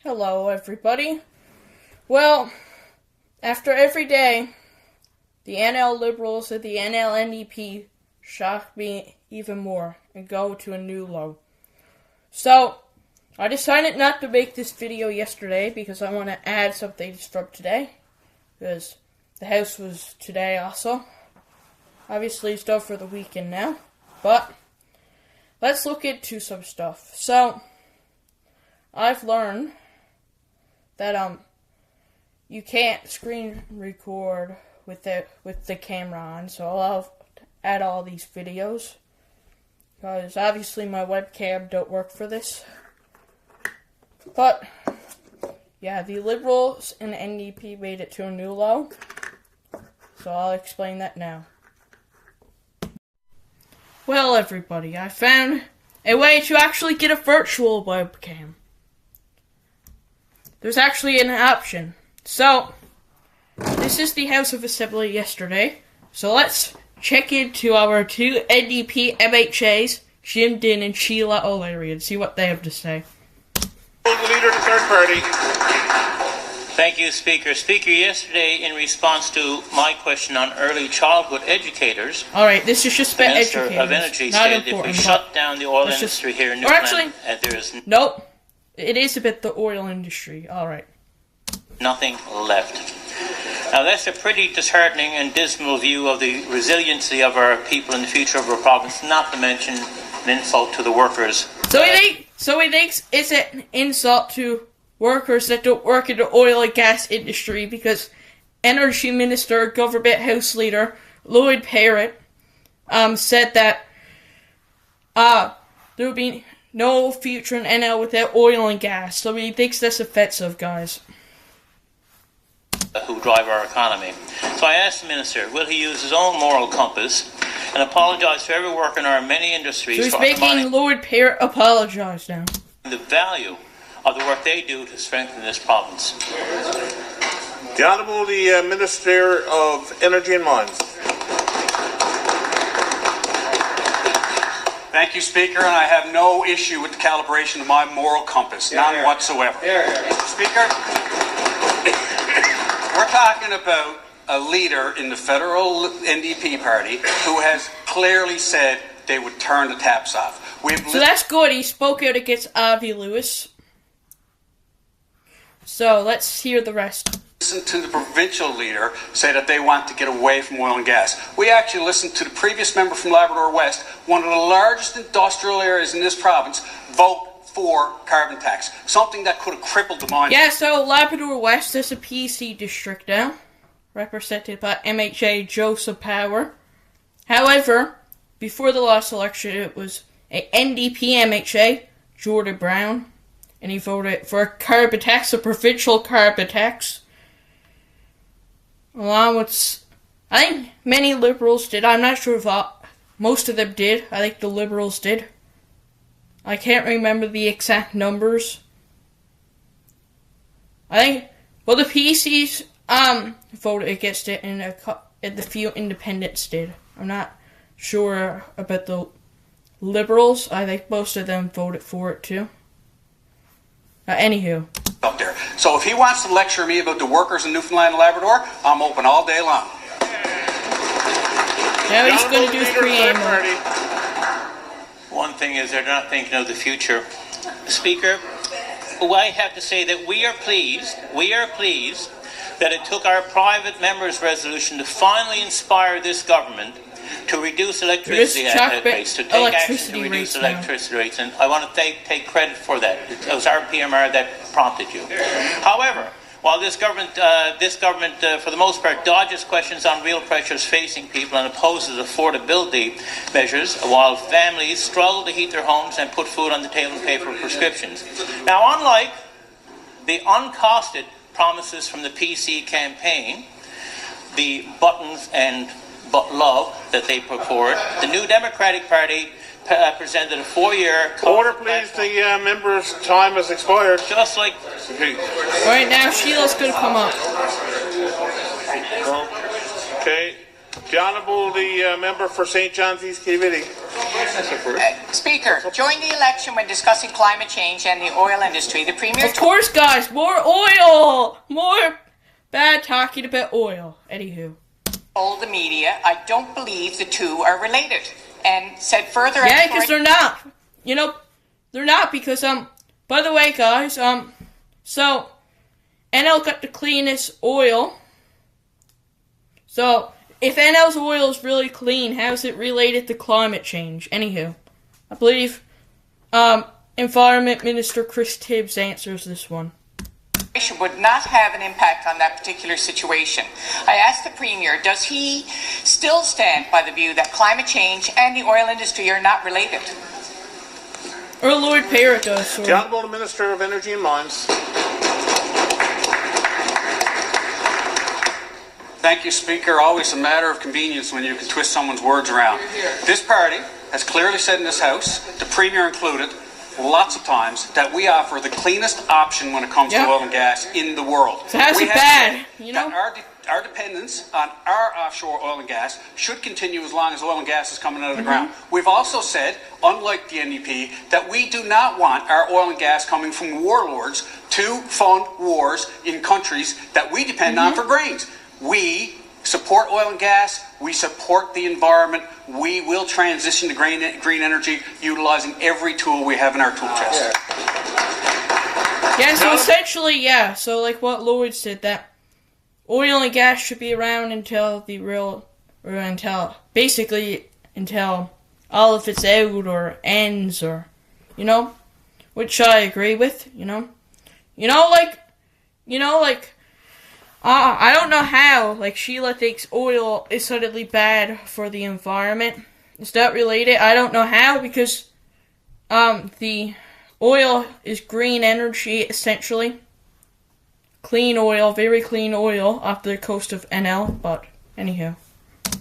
Hello, everybody. Well, after every day, the NL Liberals and the NL NDP shock me even more and go to a new low. So, I decided not to make this video yesterday because I want to add some things from today. Because the house was today also. Obviously, it's done for the weekend now. But, let's look into some stuff. So, I've learned that you can't screen record with the camera on, so I'll add all these videos because obviously my webcam don't work for this. But yeah, the Liberals and the NDP made it to a new low, so I'll explain that now. Well, everybody, I found a way to actually get a virtual webcam. There's actually an option. So, this is the House of Assembly yesterday. So let's check into our two NDP MHAs, Jim Din and Sheila O'Leary, and see what they have to say. The leader of the third party. Thank you, Speaker. Speaker, yesterday, in response to my question on early childhood educators, alright, this is just about educators. The Minister of Energy Not said if we shut down the oil industry here in Newfoundland, there is nope. It is about the oil industry. Alright. Nothing left. Now, that's a pretty disheartening and dismal view of the resiliency of our people and the future of our province, not to mention an insult to the workers. So he thinks it's an insult to workers that don't work in the oil and gas industry because Energy Minister, Government House Leader, Lloyd Parrott, said that there would be no future in NL without oil and gas. So he thinks that's offensive, guys. Who drive our economy. So I asked the Minister, will he use his own moral compass and apologise to every worker in our many industries so he's for making Lloyd Parrott apologise now. The value of the work they do to strengthen this province. The Honourable Minister of Energy and Mines. Thank you, Speaker, and I have no issue with the calibration of my moral compass, none whatsoever. Speaker, we're talking about a leader in the federal NDP party who has clearly said they would turn the taps off. So that's good. He spoke out against Avi Lewis. So let's hear the rest. Listen to the provincial leader say that they want to get away from oil and gas. We actually listened to the previous member from Labrador West, one of the largest industrial areas in this province, vote for carbon tax, something that could have crippled the mine. Yeah, so Labrador West is a PC district now, represented by MHA Joseph Power. However, before the last election, it was a NDP MHA, Jordan Brown, and he voted for a carbon tax, a provincial carbon tax. Along with, I think many Liberals did. I'm not sure if most of them did. I think the Liberals did. I can't remember the exact numbers. I think, well, the PCs voted against it, and the few independents did. I'm not sure about the Liberals. I think most of them voted for it too. Anywho. Up there. So if he wants to lecture me about the workers in Newfoundland and Labrador, I'm open all day long. Now he's going to do his preamble. One thing is they're not thinking of the future. Speaker, I have to say that we are pleased that it took our private members' resolution to finally inspire this government to reduce electricity rates, to take action to reduce electricity rates, and I want to take credit for that. It was our PMR that prompted you. However, while this government, for the most part, dodges questions on real pressures facing people and opposes affordability measures, while families struggle to heat their homes and put food on the table and pay for prescriptions. Now, unlike the uncosted promises from the PC campaign, the buttons and but love that they put forward, the New Democratic Party presented a 4-year... Order, please. The member's time has expired. Just like... Right now, Sheila's going to come up. Okay. The Honourable member for St. John's East Kilvitty. Speaker, during the election when discussing climate change and the oil industry, the Premier Of course, guys, more oil! More bad talking about oil. Anywho. told the media, I don't believe the two are related, and said further... Yeah, because they're not. You know, they're not because, by the way, guys, so, NL got the cleanest oil. So, if NL's oil is really clean, how is it related to climate change? Anywho, I believe, Environment Minister Chris Tibbs answers this one. Would not have an impact on that particular situation. I asked the Premier, does he still stand by the view that climate change and the oil industry are not related? Or Lord Parrott does, sorry. The Honourable Minister of Energy and Mines. Thank you, Speaker. Always a matter of convenience when you can twist someone's words around. This party has clearly said in this House, the Premier included, lots of times, that we offer the cleanest option when it comes to oil and gas in the world. So how's it bad, you know? Our dependence on our offshore oil and gas should continue as long as oil and gas is coming out of the ground. We've also said, unlike the NDP, that we do not want our oil and gas coming from warlords to fund wars in countries that we depend on for grains. We support oil and gas. We support the environment. We will transition to green energy utilizing every tool we have in our tool chest. Yeah, so essentially, yeah. So like what Lloyd said, that oil and gas should be around until until all of it's out or ends, or, you know, which I agree with, you know. I don't know how, like, Sheila thinks oil is suddenly bad for the environment. Is that related? I don't know how, because, the oil is green energy, essentially. Clean oil, very clean oil, off the coast of NL, but, anyhow.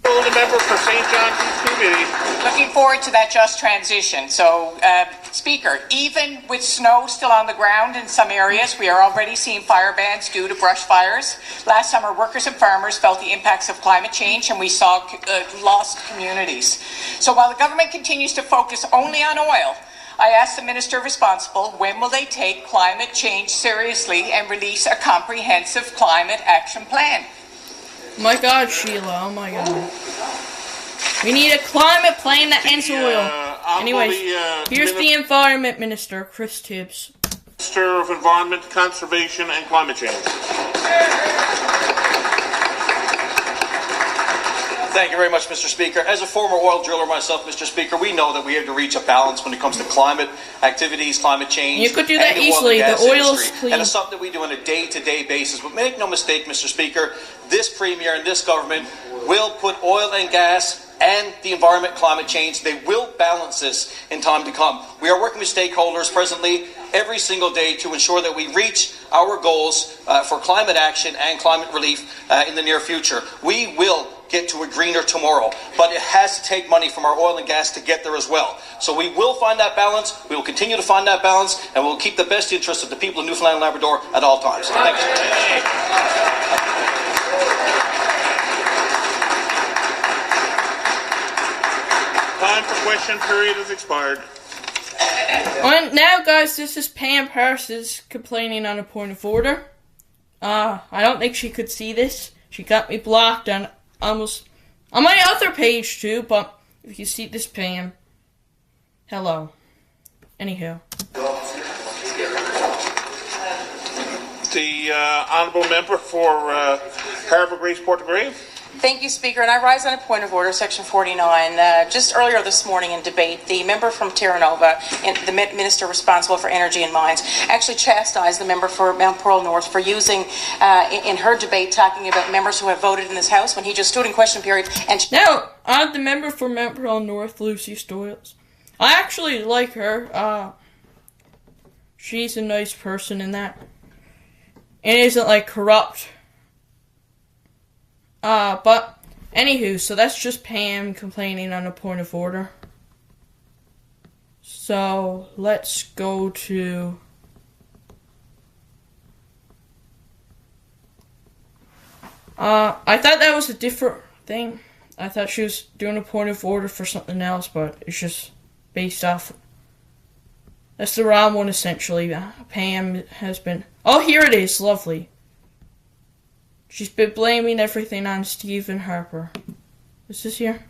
The member for St. John's East Committee. Looking forward to that just transition. So, Speaker, even with snow still on the ground in some areas, we are already seeing fire bans due to brush fires. Last summer, workers and farmers felt the impacts of climate change, and we saw lost communities. So while the government continues to focus only on oil, I asked the minister responsible, when will they take climate change seriously and release a comprehensive climate action plan? My God, Sheila, oh my God. We need a climate plan that ends oil. Anyways, here's the Environment Minister, Chris Tibbs. Minister of Environment, Conservation and Climate Change. Thank you very much, Mr. Speaker. As a former oil driller myself, Mr. Speaker, we know that we have to reach a balance when it comes to climate activities, climate change. You could do that and easily. The oil is industry. clean. And it's something that we do on a day-to-day basis. But make no mistake, Mr. Speaker, this Premier and this government will put oil and gas and the environment, climate change, they will balance this in time to come. We are working with stakeholders presently every single day to ensure that we reach our goals for climate action and climate relief in the near future. We will get to a greener tomorrow, but it has to take money from our oil and gas to get there as well. So we will find that balance, we will continue to find that balance, and we'll keep the best interests of the people of Newfoundland and Labrador at all times. Thank you. Time for question period has expired. And now, guys, this is Pam Parsons complaining on a point of order. I don't think she could see this. She got me blocked on almost on my other page too, but if you see this, Pam, hello. Anyhow. The honourable member for Harbour Grace Portagrave. Thank you, Speaker. And I rise on a point of order, Section 49. Just earlier this morning in debate, the member from Terra Nova, and the minister responsible for energy and mines, actually chastised the member for Mount Pearl North for using, in her debate, talking about members who have voted in this House when he just stood in question period and... Now, the member for Mount Pearl North, Lucy Stoyles. I actually like her. She's a nice person in that. And isn't, like, corrupt. But, anywho, so that's just Pam complaining on a point of order. So, let's go to... I thought that was a different thing. I thought she was doing a point of order for something else, but it's just based off. That's the wrong one, essentially. Pam has been... Oh, here it is. Lovely. She's been blaming everything on Stephen Harper. Is this here?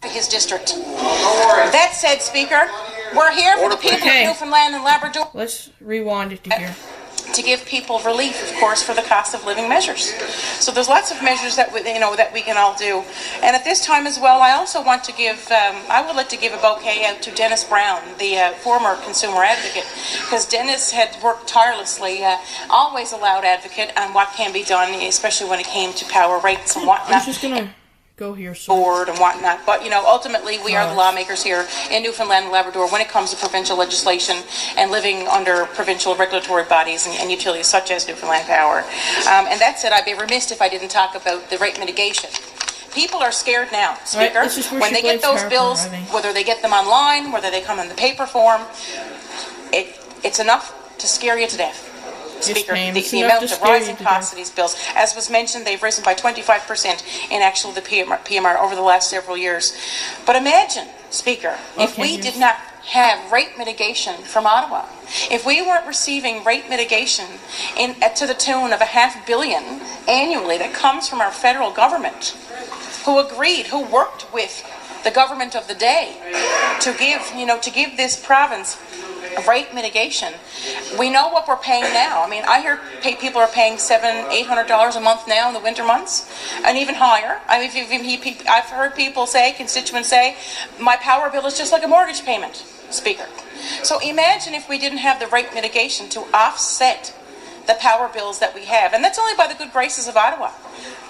His district. That said, Speaker, we're here for the people of Newfoundland and Labrador. Let's rewind it to here. To give people relief, of course, for the cost of living measures. So there's lots of measures that that we can all do. And at this time as well, I also want to give, I would like to give a bouquet out to Dennis Brown, the former consumer advocate, because Dennis had worked tirelessly, always a loud advocate on what can be done, especially when it came to power rates and whatnot. I'm just gonna go here, board and whatnot, but ultimately we are the lawmakers here in Newfoundland and Labrador when it comes to provincial legislation and living under provincial regulatory bodies and utilities such as Newfoundland Power. And that said, I'd be remiss if I didn't talk about the rate mitigation. People are scared now, Speaker, when they get those bills, whether they get them online, whether they come in the paper form, it's enough to scare you to death. Speaker, the amount of rising costs of these bills. As was mentioned, they've risen by 25% in actual the PMR over the last several years. But imagine, Speaker, if we did not have rate mitigation from Ottawa, if we weren't receiving rate mitigation to the tune of $500 million annually that comes from our federal government, who worked with the government of the day to give this province rate mitigation. We know what we're paying now. I mean, I hear people are paying $700-800 a month now in the winter months, and even higher. I mean, I've heard people say, constituents say, my power bill is just like a mortgage payment, Speaker. So imagine if we didn't have the rate mitigation to offset the power bills that we have, and that's only by the good graces of Ottawa.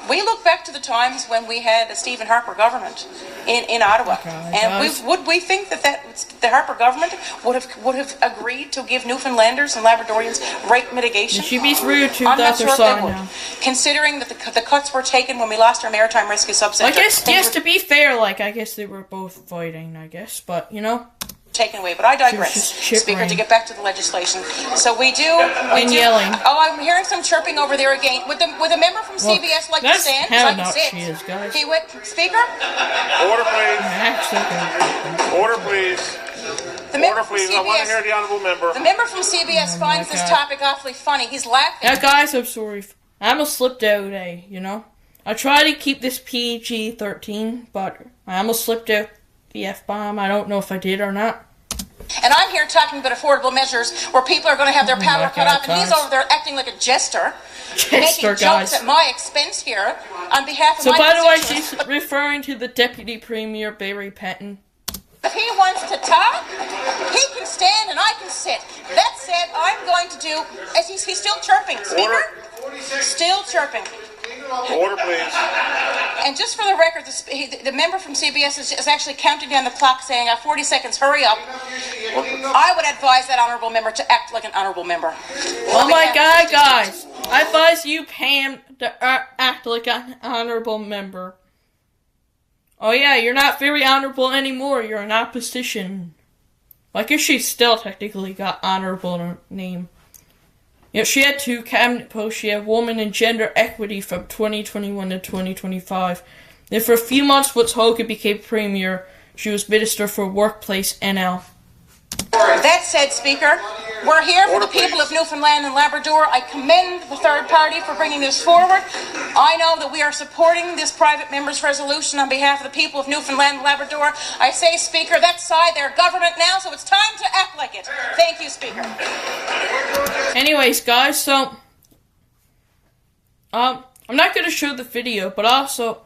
We look back to the times when we had a Stephen Harper government in Ottawa, and would we think that the Harper government would have agreed to give Newfoundlanders and Labradorians rate mitigation? She'd be rude to I'm not the sure other if they would, side now. Considering that the cuts were taken when we lost our maritime rescue subcenter. I guess, yes, to be fair, I guess they were both fighting, but taken away, but I digress, Speaker, to get back to the legislation. So we do yelling. Oh, I'm hearing some chirping over there again. Would a member from CBS like to stand? How I can not sit. she is, guys. Speaker? Order, please. Order, please. Order, please. I want to hear the honourable member. The member from CBS finds this topic awfully funny. He's laughing. Yeah, guys, I'm sorry. I almost slipped out, I try to keep this PG-13, but I almost slipped out the F-bomb. I don't know if I did or not. And I'm here talking about affordable measures where people are going to have their power cut off, and he's over there acting like a jester making jokes at my expense here on behalf of my constituents. So by the way, she's referring to the Deputy Premier, Barry Penton. If he wants to talk, he can stand and I can sit. That said, I'm going to do, as he's still chirping, Speaker? Still chirping. Order, please. And just for the record, the member from CBS is actually counting down the clock saying, 40 seconds, hurry up. I would advise that honourable member to act like an honourable member. Oh my God, guys. I advise you, Pam, to act like an honourable member. Oh yeah, you're not very honourable anymore. You're in opposition. I guess she still technically got honourable in her name. She had 2 cabinet posts. She had woman and gender equity from 2021 to 2025. Then for a few months, once Hogan became premier, she was Minister for Workplace NL. That said, Speaker, we're here for the people of Newfoundland and Labrador. I commend the third party for bringing this forward. I know that we are supporting this private member's resolution on behalf of the people of Newfoundland and Labrador. I say, Speaker, that side, they're government now, so it's time to act like it. Thank you, Speaker. Anyways, guys, so I'm not going to show the video, but also,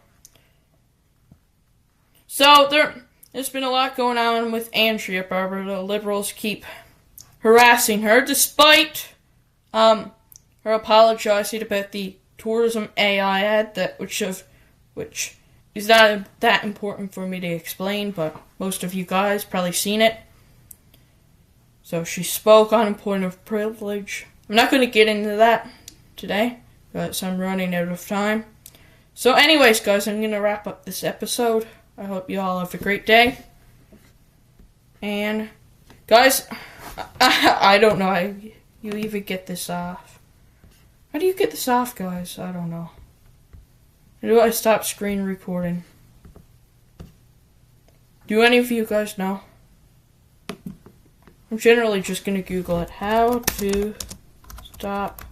there's been a lot going on with Andrea Barber. The Liberals keep harassing her, despite her apologizing about the tourism AI ad which is not that important for me to explain, but most of you guys probably seen it. So she spoke on a point of privilege. I'm not going to get into that today, because I'm running out of time. So anyways, guys, I'm going to wrap up this episode. I hope you all have a great day. And, guys, I don't know how you even get this off. How do you get this off, guys? I don't know. How do I stop screen recording? Do any of you guys know? I'm generally just gonna Google it. How to stop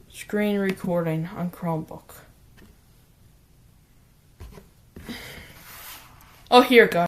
screen recording on Chromebook. Oh, here, guys.